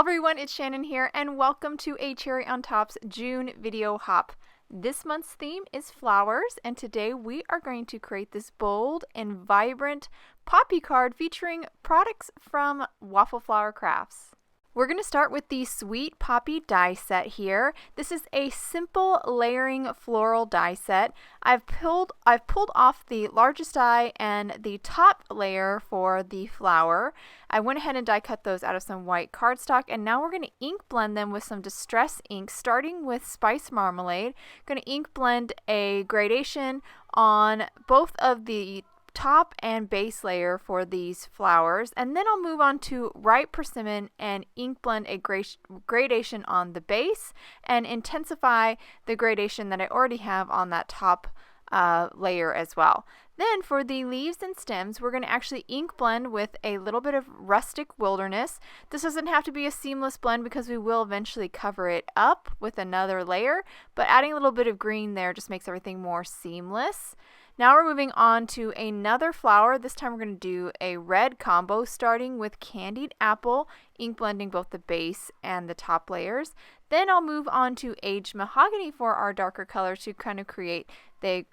Everyone, it's Shannon here, and welcome to A Cherry on Top's June video hop. This month's theme is flowers, and today we are going to create this bold and vibrant poppy card featuring products from Waffle Flower Crafts. We're going to start with the Sweet Poppy die set here. This is a simple layering floral die set. I've pulled off the largest die and the top layer for the flower. I went ahead and die cut those out of some white cardstock, and now we're going to ink blend them with some Distress ink, starting with Spice Marmalade. Going to ink blend a gradation on both of the top and base layer for these flowers, and then I'll move on to Ripe Persimmon and ink blend a gradation on the base and intensify the gradation that I already have on that top layer as well. Then for the leaves and stems, we're going to actually ink blend with a little bit of Rustic Wilderness. This doesn't have to be a seamless blend because we will eventually cover it up with another layer, but adding a little bit of green there just makes everything more seamless. Now we're moving on to another flower. This time we're going to do a red combo, starting with Candied Apple, ink blending both the base and the top layers. Then I'll move on to Aged Mahogany for our darker color to kind of create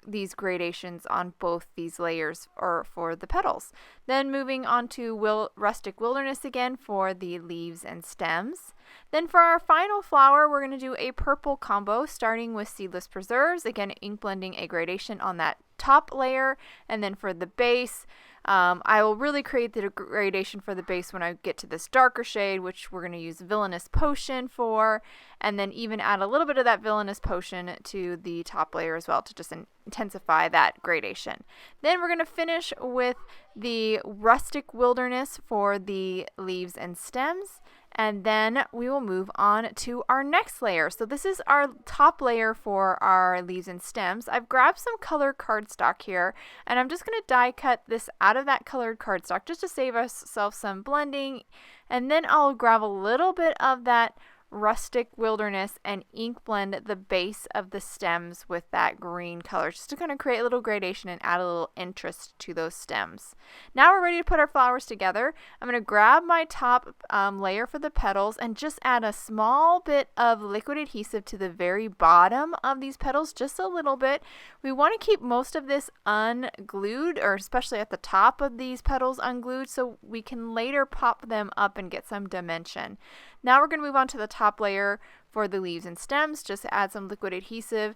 these gradations on both these layers or for the petals. Then moving on to Rustic Wilderness again for the leaves and stems. Then for our final flower, we're going to do a purple combo, starting with Seedless Preserves, again ink blending a gradation on that top layer, and then for the base, I will really create the gradation for the base when I get to this darker shade, which we're going to use Villainous Potion for, and then even add a little bit of that Villainous Potion to the top layer as well to just intensify that gradation. Then we're going to finish with the Rustic Wilderness for the leaves and stems, and then we will move on to our next layer. So this is our top layer for our leaves and stems. I've grabbed some colored cardstock here, and I'm just going to die cut this out of that colored cardstock just to save ourselves some blending. And then I'll grab a little bit of that Rustic Wilderness and ink blend the base of the stems with that green color just to kind of create a little gradation and add a little interest to those stems. Now we're ready to put our flowers together. I'm going to grab my top layer for the petals and just add a small bit of liquid adhesive to the very bottom of these petals, just a little bit. We want to keep most of this unglued, or especially at the top of these petals unglued, so we can later pop them up and get some dimension. Now we're going to move on to the top layer for the leaves and stems. Just add some liquid adhesive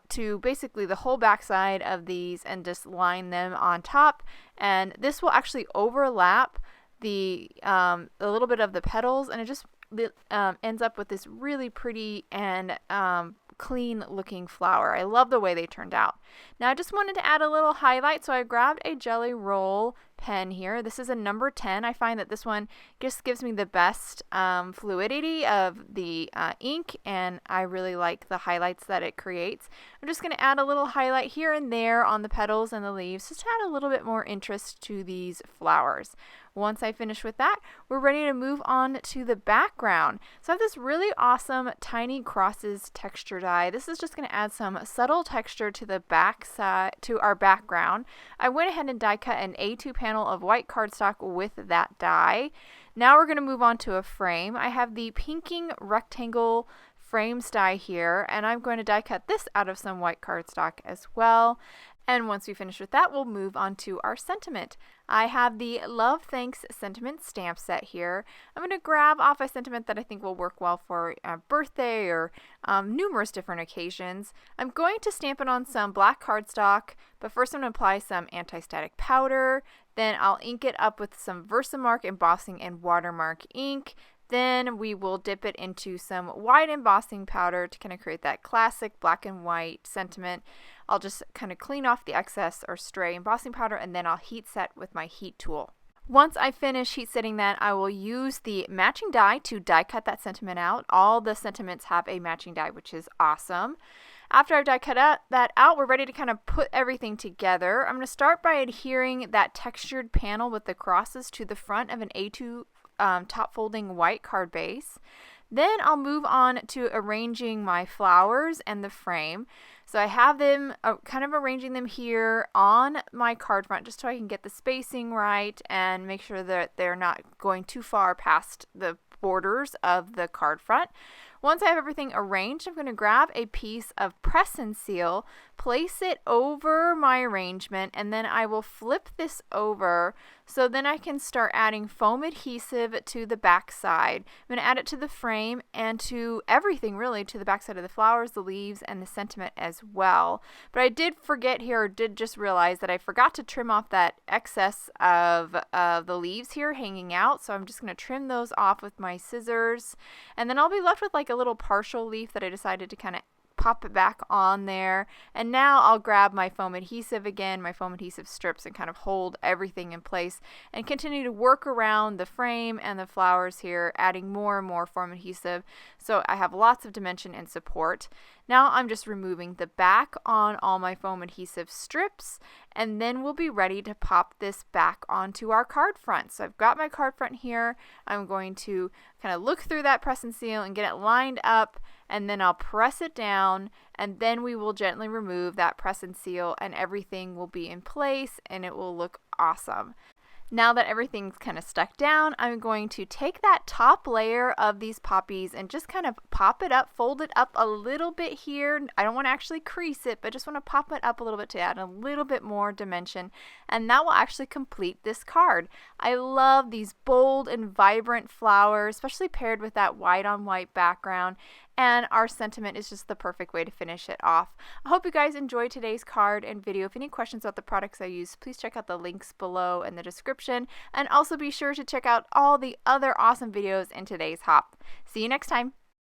to basically the whole backside of these and just line them on top. And this will actually overlap the a little bit of the petals, and it just ends up with this really pretty and clean looking flower. I love the way they turned out. Now I just wanted to add a little highlight, so I grabbed a Jelly Roll pen here. This is a number 10. I find that this one just gives me the best fluidity of the ink, and I really like the highlights that it creates. I'm just going to add a little highlight here and there on the petals and the leaves just to add a little bit more interest to these flowers. Once I finish with that, we're ready to move on to the background. So I have this really awesome Tiny Crosses texture die. This is just going to add some subtle texture to the back side, to our background. I went ahead and die cut an A2 panel of white cardstock with that die. Now we're going to move on to a frame. I have the Pinking Rectangle Frames die here, and I'm going to die cut this out of some white cardstock as well. And once we finish with that, we'll move on to our sentiment. I have the Love Thanks sentiment stamp set here. I'm going to grab off a sentiment that I think will work well for a birthday or numerous different occasions. I'm going to stamp it on some black cardstock, but first I'm going to apply some anti-static powder. Then I'll ink it up with some Versamark embossing and watermark ink. Then we will dip it into some white embossing powder to kind of create that classic black and white sentiment. I'll just kind of clean off the excess or stray embossing powder, and then I'll heat set with my heat tool. Once I finish heat setting that, I will use the matching die to die cut that sentiment out. All the sentiments have a matching die, which is awesome. After I've die cut that out, we're ready to kind of put everything together. I'm going to start by adhering that textured panel with the crosses to the front of an A2 top folding white card base. Then I'll move on to arranging my flowers and the frame. So I have them kind of arranging them here on my card front just so I can get the spacing right and make sure that they're not going too far past the borders of the card front. Once I have everything arranged, I'm going to grab a piece of press and seal, place it over my arrangement, and then I will flip this over so then I can start adding foam adhesive to the back side. I'm going to add it to the frame and to everything really, to the back side of the flowers, the leaves, and the sentiment as well. But I did forget here, or did just realize that I forgot to trim off that excess of the leaves here hanging out. So I'm just going to trim those off with my scissors, and then I'll be left with like a little partial leaf that I decided to kind of pop it back on there. And now I'll grab my foam adhesive again, my foam adhesive strips, and kind of hold everything in place and continue to work around the frame and the flowers here, adding more and more foam adhesive so I have lots of dimension and support. Now I'm just removing the back on all my foam adhesive strips, and then we'll be ready to pop this back onto our card front. So I've got my card front here. I'm going to kind of look through that press and seal and get it lined up, and then I'll press it down, and then we will gently remove that press and seal, and everything will be in place and it will look awesome. Now that everything's kind of stuck down, I'm going to take that top layer of these poppies and just kind of pop it up, fold it up a little bit here. I don't want to actually crease it, but just want to pop it up a little bit to add a little bit more dimension, and that will actually complete this card. I love these bold and vibrant flowers, especially paired with that white on white background, and our sentiment is just the perfect way to finish it off. I hope you guys enjoyed today's card and video. If any questions about the products I use, please check out the links below in the description, and also be sure to check out all the other awesome videos in today's hop. See you next time.